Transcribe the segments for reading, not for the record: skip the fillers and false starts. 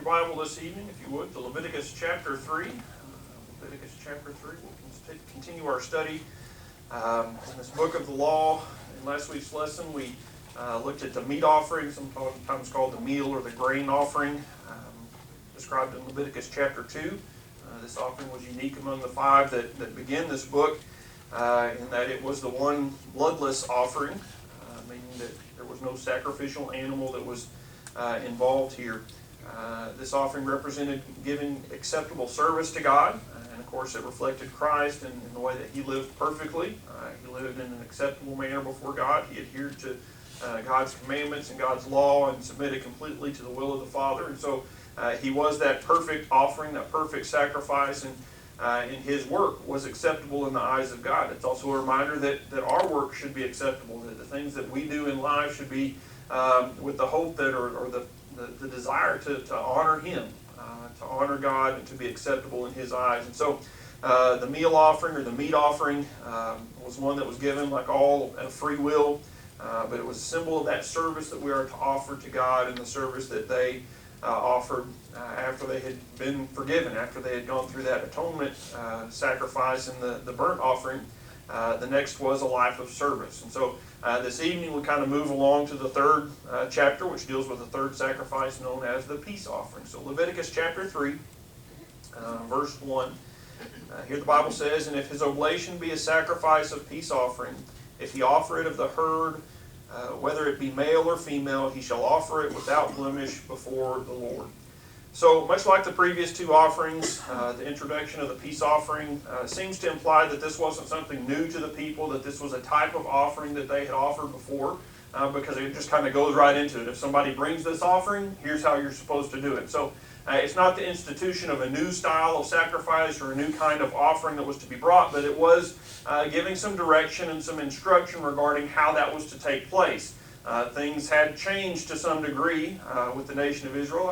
Bible this evening, if you would, to Leviticus chapter 3. Leviticus chapter 3. We'll continue our study in this book of the law. In last week's lesson, we looked at the meat offering, sometimes called the meal or the grain offering, described in Leviticus chapter 2. This offering was unique among the five that begin this book, in that it was the one bloodless offering, meaning that there was no sacrificial animal that was involved here. This offering represented giving acceptable service to God, and of course it reflected Christ in the way that He lived perfectly. He lived in an acceptable manner before God. He adhered to God's commandments and God's law and submitted completely to the will of the Father. And so He was that perfect offering, that perfect sacrifice, and His work was acceptable in the eyes of God. It's also a reminder that our work should be acceptable, that the things that we do in life should be with the hope that, or the desire to honor Him, to honor God, and to be acceptable in His eyes. And so the meal offering or the meat offering was one that was given like all of free will, but it was a symbol of that service that we are to offer to God, and the service that they offered after they had been forgiven, after they had gone through that atonement sacrifice and the burnt offering. The next was a life of service. And so this evening we kind of move along to the third chapter, which deals with the third sacrifice known as the peace offering. So Leviticus chapter 3, verse 1. Here the Bible says, "And if his oblation be a sacrifice of peace offering, if he offer it of the herd, whether it be male or female, he shall offer it without blemish before the Lord." So, much like the previous two offerings, the introduction of the peace offering seems to imply that this wasn't something new to the people, that this was a type of offering that they had offered before, because it just kind of goes right into it. If somebody brings this offering, here's how you're supposed to do it. So, it's not the institution of a new style of sacrifice or a new kind of offering that was to be brought, but it was giving some direction and some instruction regarding how that was to take place. Things had changed to some degree with the nation of Israel.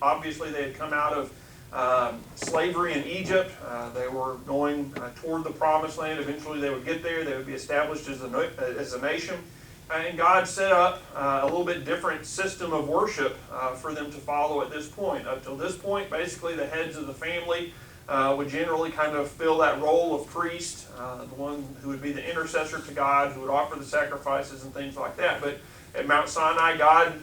Obviously, they had come out of slavery in Egypt. They were going toward the promised land. Eventually, they would get there. They would be established as a nation. And God set up a little bit different system of worship for them to follow at this point. Up till this point, basically, the heads of the family would generally kind of fill that role of priest, the one who would be the intercessor to God, who would offer the sacrifices and things like that. But at Mount Sinai, God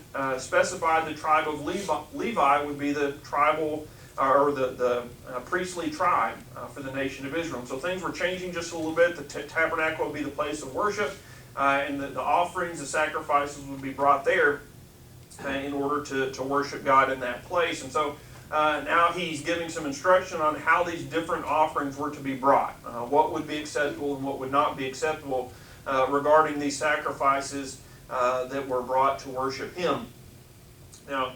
specified the tribe of Levi would be the tribal, or the priestly tribe for the nation of Israel. So things were changing just a little bit. The tabernacle would be the place of worship, and the offerings, the sacrifices would be brought there in order to worship God in that place. And so now he's giving some instruction on how these different offerings were to be brought, what would be acceptable and what would not be acceptable regarding these sacrifices that were brought to worship Him. Now,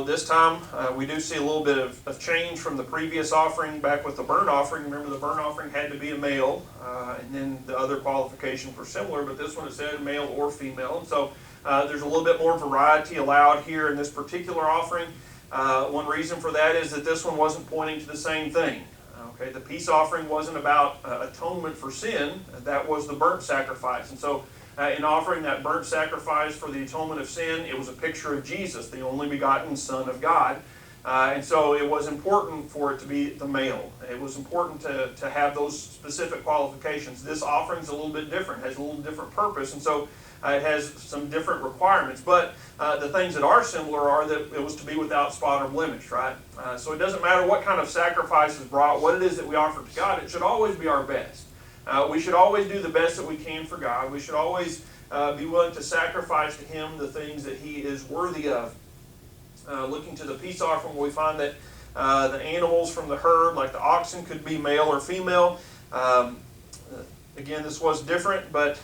this time we do see a little bit of change from the previous offering back with the burnt offering. Remember, the burnt offering had to be a male, and then the other qualifications were similar, but this one it said male or female. And so there's a little bit more variety allowed here in this particular offering. One reason for that is that this one wasn't pointing to the same thing. Okay, the peace offering wasn't about atonement for sin. That was the burnt sacrifice. And so in offering that burnt sacrifice for the atonement of sin, it was a picture of Jesus, the only begotten Son of God. And so it was important for it to be the male. It was important to have those specific qualifications. This offering is a little bit different, has a little different purpose, and so it has some different requirements. But the things that are similar are that it was to be without spot or blemish, right? So it doesn't matter what kind of sacrifice is brought, what it is that we offer to God, it should always be our best. We should always do the best that we can for God. We should always be willing to sacrifice to Him the things that He is worthy of. Looking to the peace offering, we find that the animals from the herd, like the oxen, could be male or female. Again, this was different, but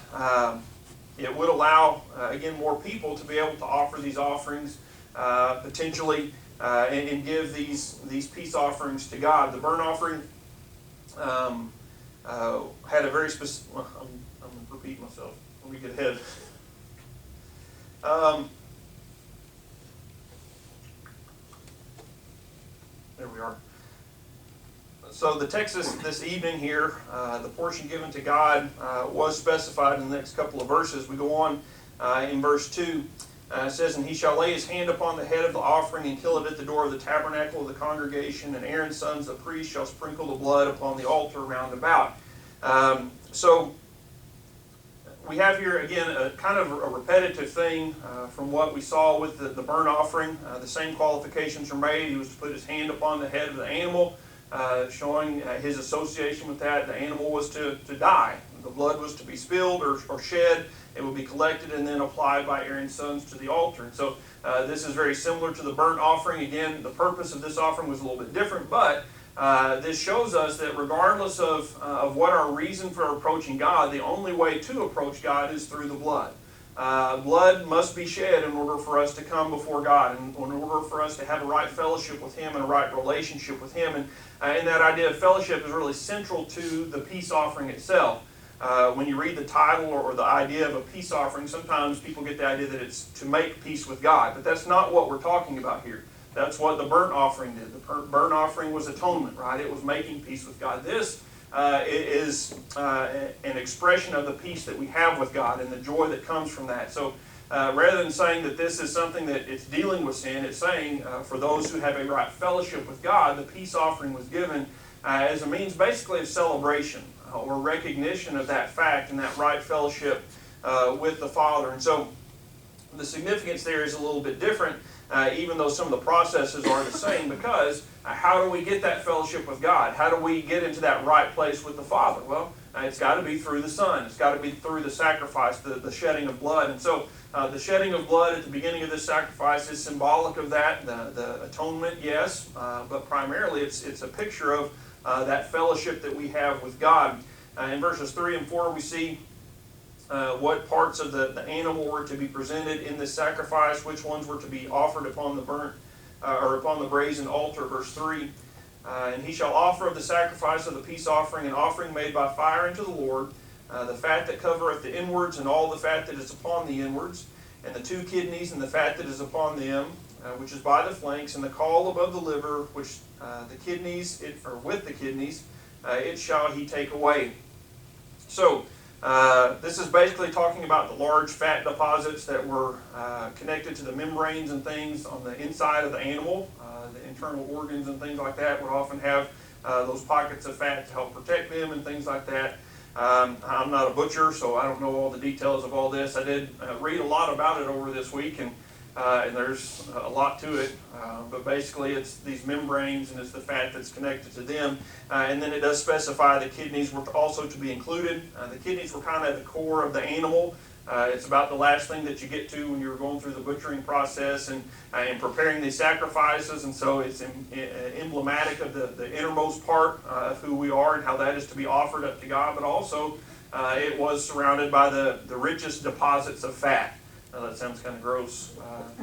it would allow, again, more people to be able to offer these offerings potentially and give these peace offerings to God. The burnt offering had a very specific... I'm going to repeat myself. Let me get ahead. There we are. So the text this evening here, the portion given to God was specified in the next couple of verses. We go on in verse 2. It says, "And he shall lay his hand upon the head of the offering and kill it at the door of the tabernacle of the congregation, and Aaron's sons, the priests, shall sprinkle the blood upon the altar round about." So we have here, again, a kind of a repetitive thing from what we saw with the burnt offering. The same qualifications are made. He was to put his hand upon the head of the animal, showing his association with that. The animal was to die. The blood was to be spilled or shed. It would be collected and then applied by Aaron's sons to the altar. And so this is very similar to the burnt offering. Again, the purpose of this offering was a little bit different, but this shows us that regardless of what our reason for approaching God, the only way to approach God is through the blood. Blood must be shed in order for us to come before God, and in order for us to have a right fellowship with Him and a right relationship with Him. And that idea of fellowship is really central to the peace offering itself. When you read the title or the idea of a peace offering, sometimes people get the idea that it's to make peace with God, but that's not what we're talking about here. That's what the burnt offering did. The burnt offering was atonement, right? It was making peace with God. This is an expression of the peace that we have with God and the joy that comes from that. So rather than saying that this is something that it's dealing with sin, it's saying for those who have a right fellowship with God, the peace offering was given as a means basically of celebration or recognition of that fact and that right fellowship with the Father. And so the significance there is a little bit different, even though some of the processes are the same, because how do we get that fellowship with God? How do we get into that right place with the Father? Well, it's got to be through the Son. It's got to be through the sacrifice, the shedding of blood. And so the shedding of blood at the beginning of this sacrifice is symbolic of that, the atonement, yes, but primarily it's a picture of that fellowship that we have with God. In verses 3 and 4 we see what parts of the animal were to be presented in this sacrifice, which ones were to be offered upon the burnt or upon the brazen altar. Verse 3, "And he shall offer of the sacrifice of the peace offering an offering made by fire unto the Lord, the fat that covereth the inwards, and all the fat that is upon the inwards, and the 2 kidneys, and the fat that is upon them, which is by the flanks, and the caul above the liver, which the kidneys, with the kidneys, it shall he take away." So this is basically talking about the large fat deposits that were connected to the membranes and things on the inside of the animal. The internal organs and things like that would often have those pockets of fat to help protect them and things like that. I'm not a butcher, so I don't know all the details of all this. I did read a lot about it over this week, and there's a lot to it, but basically it's these membranes and it's the fat that's connected to them. And then it does specify the kidneys were also to be included. The kidneys were kind of the core of the animal. It's about the last thing that you get to when you're going through the butchering process and preparing these sacrifices, and so it's emblematic of the innermost part of who we are and how that is to be offered up to God, but also it was surrounded by the richest deposits of fat. That sounds kind of gross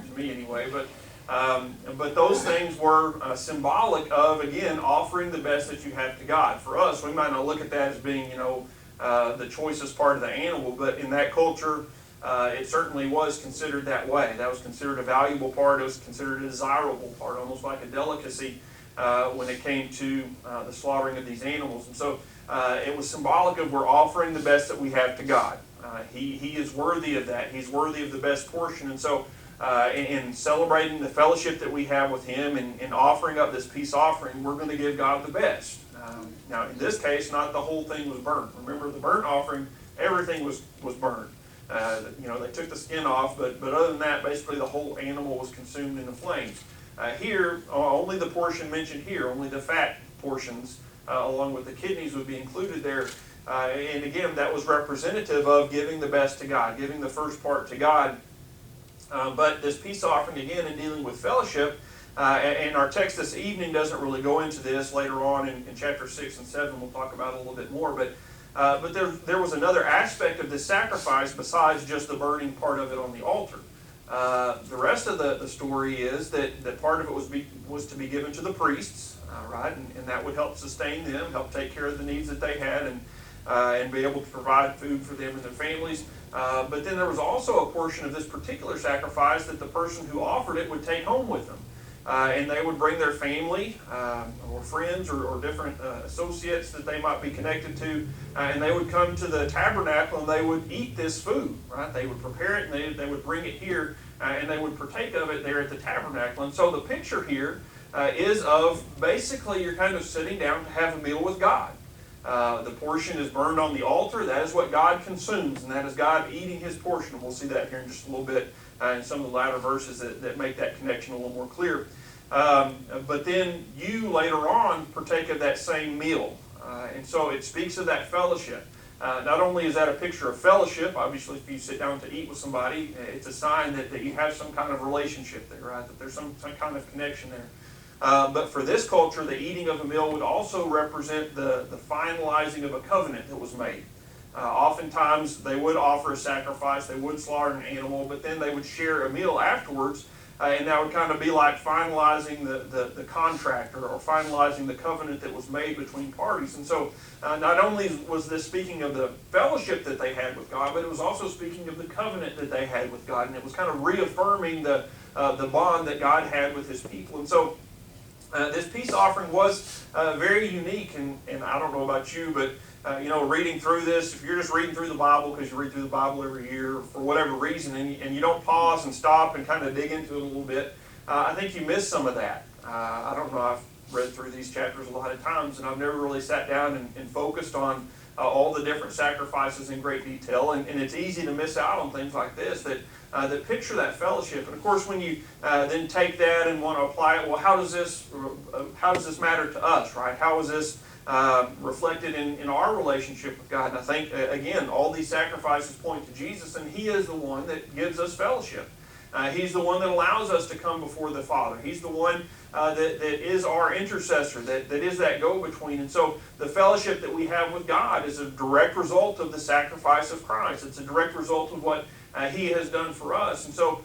to me anyway, but those things were symbolic of, again, offering the best that you have to God. For us, we might not look at that as being, the choicest part of the animal, but in that culture, it certainly was considered that way. That was considered a valuable part. It was considered a desirable part, almost like a delicacy when it came to the slaughtering of these animals. And so it was symbolic of we're offering the best that we have to God. He is worthy of that. He's worthy of the best portion. And so in celebrating the fellowship that we have with Him and offering up this peace offering, we're going to give God the best. Now, in this case, not the whole thing was burnt. Remember, the burnt offering, everything was burned. They took the skin off, but other than that, basically the whole animal was consumed in the flames. Here, only the portion mentioned here, only the fat portions, along with the kidneys, would be included there. And again, that was representative of giving the best to God, giving the first part to God. But this peace offering, again, in dealing with fellowship, and our text this evening doesn't really go into this. Later on in chapter 6 and 7, we'll talk about it a little bit more. But there was another aspect of this sacrifice besides just the burning part of it on the altar. The rest of the story is that part of it was to be given to the priests, right? And that would help sustain them, help take care of the needs that they had, and be able to provide food for them and their families. But then there was also a portion of this particular sacrifice that the person who offered it would take home with them. And they would bring their family or friends or different associates that they might be connected to, and they would come to the tabernacle and they would eat this food, right? They would prepare it and they would bring it here and they would partake of it there at the tabernacle. And so the picture here is of basically you're kind of sitting down to have a meal with God. The portion is burned on the altar. That is what God consumes, and that is God eating his portion. And we'll see that here in just a little bit in some of the latter verses that make that connection a little more clear. But then you later on partake of that same meal. And so it speaks of that fellowship. Not only is that a picture of fellowship, obviously if you sit down to eat with somebody, it's a sign that you have some kind of relationship there, right? That there's some kind of connection there. But for this culture, the eating of a meal would also represent the finalizing of a covenant that was made. Oftentimes, they would offer a sacrifice, they would slaughter an animal, but then they would share a meal afterwards, and that would kind of be like finalizing the contract or finalizing the covenant that was made between parties. And so, not only was this speaking of the fellowship that they had with God, but it was also speaking of the covenant that they had with God, and it was kind of reaffirming the bond that God had with his people. And so, this peace offering was very unique, and I don't know about you, but reading through this, if you're just reading through the Bible because you read through the Bible every year for whatever reason, and you don't pause and stop and kind of dig into it a little bit, I think you miss some of that. I don't know, I've read through these chapters a lot of times, and I've never really sat down and focused on all the different sacrifices in great detail, and it's easy to miss out on things like this that picture that fellowship. And of course, when you then take that and want to apply it, well, how does this matter to us, right? How is this reflected in our relationship with God? And I think again, all these sacrifices point to Jesus, and he is the one that gives us fellowship. He's the one that allows us to come before the Father. He's the one that is our intercessor, that is that go-between. And so the fellowship that we have with God is a direct result of the sacrifice of Christ. It's a direct result of what he has done for us. And so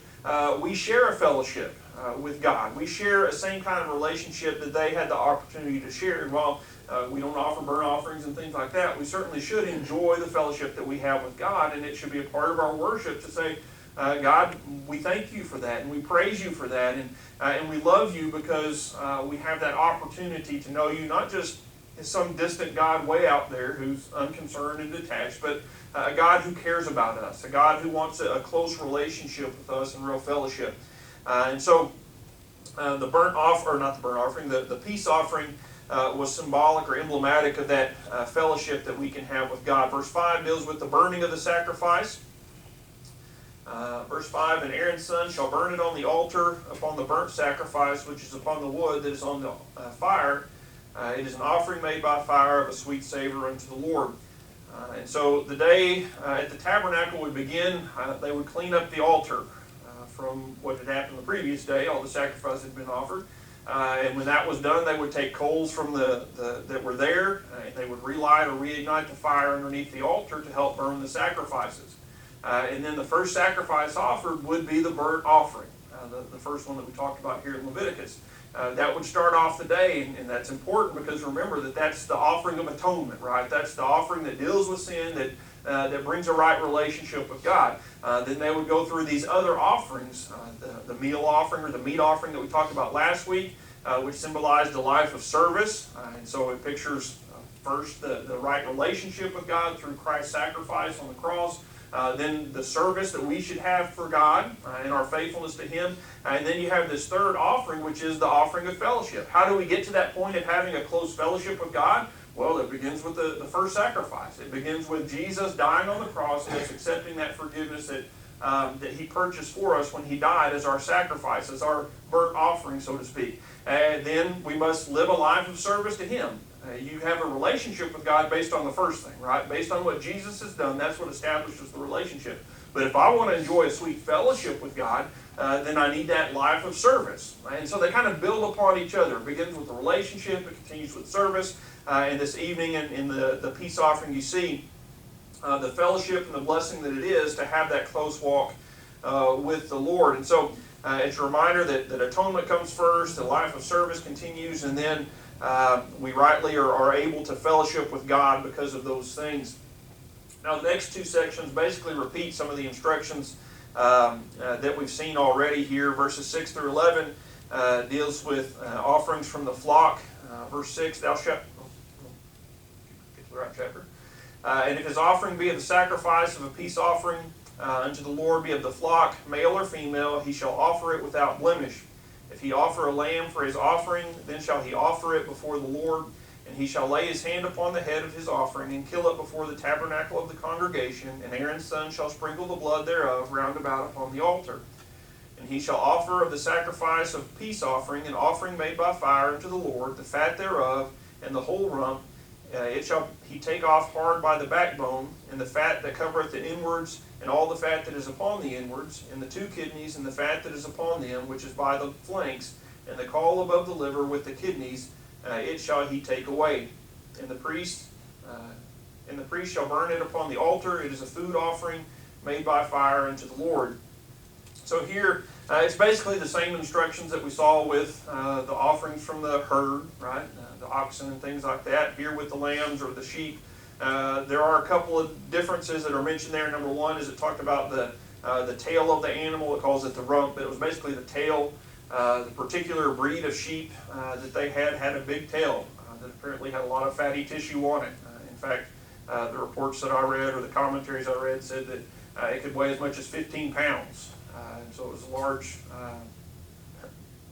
we share a fellowship with God. We share a same kind of relationship that they had the opportunity to share. And while we don't offer burnt offerings and things like that, we certainly should enjoy the fellowship that we have with God, and it should be a part of our worship to say, God, we thank you for that, and we praise you for that, and we love you because we have that opportunity to know you not just as some distant God way out there who's unconcerned and detached, but a God who cares about us, a God who wants a close relationship with us and real fellowship. And so the peace offering was symbolic or emblematic of that fellowship that we can have with God. Verse 5 deals with the burning of the sacrifice. Verse 5, and Aaron's son shall burn it on the altar upon the burnt sacrifice, which is upon the wood that is on the fire. It is an offering made by fire of a sweet savor unto the Lord. And so the day at the tabernacle would begin, they would clean up the altar from what had happened the previous day. All the sacrifice had been offered. And when that was done, they would take coals from that were there, and they would relight or reignite the fire underneath the altar to help burn the sacrifices. And then the first sacrifice offered would be the burnt offering, the first one that we talked about here in Leviticus. That would start off the day, and that's important because remember that's the offering of atonement, right? That's the offering that deals with sin, that brings a right relationship with God. Then they would go through these other offerings, the meal offering or the meat offering that we talked about last week, which symbolized the life of service. And so it pictures first the right relationship with God through Christ's sacrifice on the cross. Then the service that we should have for God and our faithfulness to him. And then you have this third offering, which is the offering of fellowship. How do we get to that point of having a close fellowship with God? Well, it begins with the first sacrifice. It begins with Jesus dying on the cross and us accepting that forgiveness that he purchased for us when he died as our sacrifice, as our burnt offering, so to speak. And then we must live a life of service to him. You have a relationship with God based on the first thing, right? Based on what Jesus has done, that's what establishes the relationship. But if I want to enjoy a sweet fellowship with God, then I need that life of service. Right? And so they kind of build upon each other. It begins with the relationship, it continues with service. And this evening in the peace offering, you see the fellowship and the blessing that it is to have that close walk with the Lord. And so it's a reminder that atonement comes first, the life of service continues, and then we rightly are able to fellowship with God because of those things. Now the next two sections basically repeat some of the instructions that we've seen already here. Verses 6 through 11 deals with offerings from the flock. Verse 6, thou shalt... Get to the right chapter. And if his offering be of the sacrifice of a peace offering, unto the Lord be of the flock, male or female, he shall offer it without blemish. If he offer a lamb for his offering, then shall he offer it before the Lord, and he shall lay his hand upon the head of his offering, and kill it before the tabernacle of the congregation, and Aaron's son shall sprinkle the blood thereof round about upon the altar. And he shall offer of the sacrifice of peace offering, an offering made by fire unto the Lord, the fat thereof, and the whole rump. It shall he take off hard by the backbone, and the fat that covereth the inwards, and all the fat that is upon the inwards, and the two kidneys, and the fat that is upon them, which is by the flanks, and the caul above the liver with the kidneys, it shall he take away. And the priest shall burn it upon the altar. It is a food offering made by fire unto the Lord. So here, it's basically the same instructions that we saw with the offerings from the herd, right? The oxen and things like that. Here with the lambs or the sheep, there are a couple of differences that are mentioned there. Number one is it talked about the tail of the animal. It calls it the rump, but it was basically the tail. The particular breed of sheep that they had a big tail that apparently had a lot of fatty tissue on it. In fact, the reports that I read or the commentaries I read said that it could weigh as much as 15 pounds. And so it was a large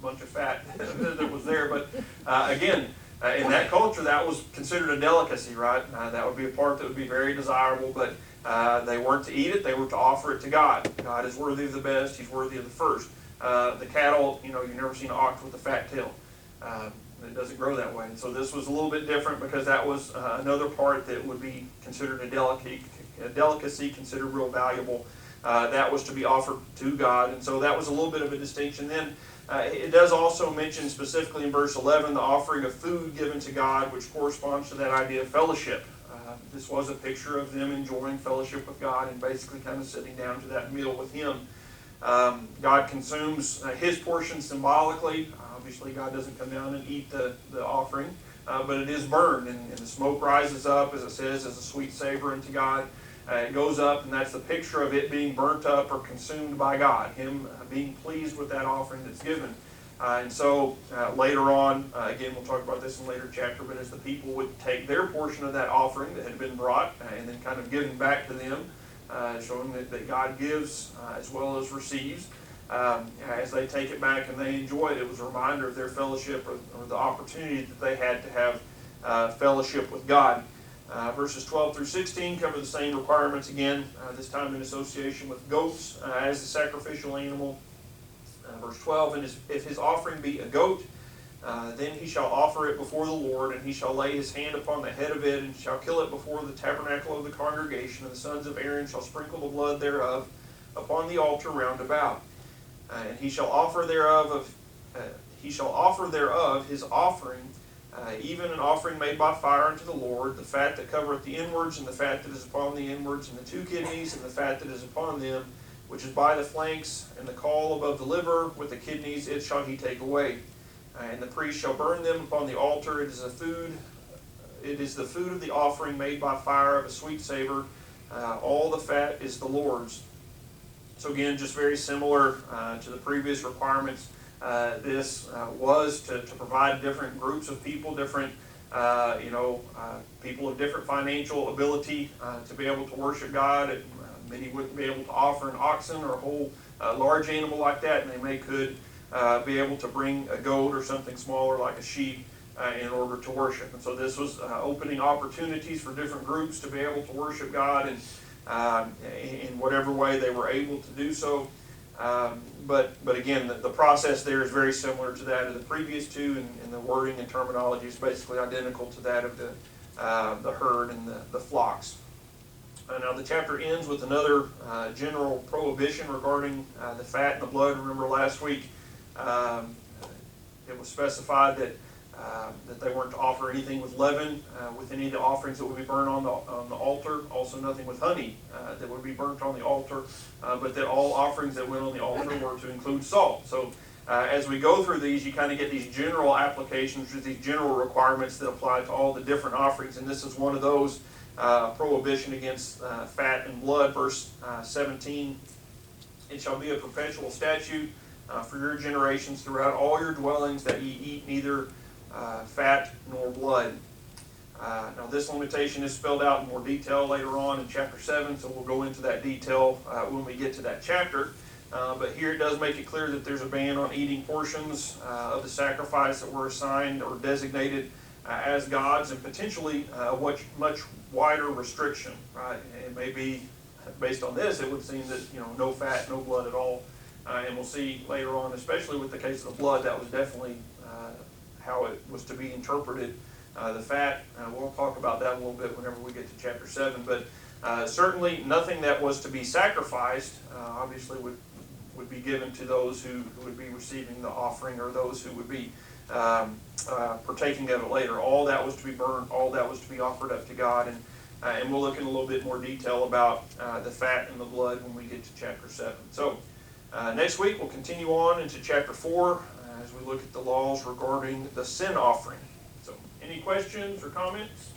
bunch of fat that was there. But again, in that culture, that was considered a delicacy, right? That would be a part that would be very desirable, but they weren't to eat it. They were to offer it to God. God is worthy of the best. He's worthy of the first. The cattle, you've never seen an ox with a fat tail. It doesn't grow that way. And so this was a little bit different because that was another part that would be considered a delicacy, considered real valuable. That was to be offered to God. And so that was a little bit of a distinction. Then it does also mention specifically in verse 11 the offering of food given to God, which corresponds to that idea of fellowship. This was a picture of them enjoying fellowship with God and basically kind of sitting down to that meal with Him. God consumes His portion symbolically. Obviously, God doesn't come down and eat the offering, but it is burned, and the smoke rises up, as it says, as a sweet savor unto God. It goes up, and that's the picture of it being burnt up or consumed by God, Him being pleased with that offering that's given. And so later on, again, we'll talk about this in a later chapter, but as the people would take their portion of that offering that had been brought and then kind of given back to them, showing that God gives as well as receives. As they take it back and they enjoy it, it was a reminder of their fellowship or the opportunity that they had to have fellowship with God. Verses 12 through 16 cover the same requirements again, this time in association with goats as the sacrificial animal. Verse 12, and if his offering be a goat, then he shall offer it before the Lord, and he shall lay his hand upon the head of it, and shall kill it before the tabernacle of the congregation, and the sons of Aaron shall sprinkle the blood thereof upon the altar round about. And he shall offer thereof his offering, even an offering made by fire unto the Lord, the fat that covereth the inwards, and the fat that is upon the inwards, and the two kidneys, and the fat that is upon them, which is by the flanks, and the caul above the liver with the kidneys, it shall he take away. And the priest shall burn them upon the altar. It is the food of the offering made by fire of a sweet savor. All the fat is the Lord's. So again, just very similar to the previous requirements. This was to provide different groups of people, different people of different financial ability to be able to worship God. Many wouldn't be able to offer an oxen or a whole large animal like that, and they could be able to bring a goat or something smaller like a sheep in order to worship. And so this was opening opportunities for different groups to be able to worship God in whatever way they were able to do so. But again, the process there is very similar to that of the previous two, and the wording and terminology is basically identical to that of the herd and the flocks. Now the chapter ends with another general prohibition regarding the fat and the blood. Remember last week it was specified that they weren't to offer anything with leaven with any of the offerings that would be burned on the altar. Also nothing with honey that would be burnt on the altar, but that all offerings that went on the altar were to include salt. So as we go through these, you kind of get these general applications, these general requirements that apply to all the different offerings, and this is one of those. Prohibition against fat and blood, verse 17. It shall be a perpetual statute for your generations throughout all your dwellings that ye eat neither fat nor blood. Now this limitation is spelled out in more detail later on in chapter 7, so we'll go into that detail when we get to that chapter. But here it does make it clear that there's a ban on eating portions of the sacrifice that were assigned or designated as God's, and potentially a much wider restriction. Right? It may be, based on this, it would seem that no fat, no blood at all. And we'll see later on, especially with the case of the blood, that was definitely how it was to be interpreted. The fat, we'll talk about that a little bit whenever we get to chapter 7, but certainly nothing that was to be sacrificed obviously would be given to those who would be receiving the offering, or those who would be partaking of it later. All that was to be burned, all that was to be offered up to God, and we'll look in a little bit more detail about the fat and the blood when we get to chapter 7. So next week we'll continue on into chapter 4 as we look at the laws regarding the sin offering. So any questions or comments?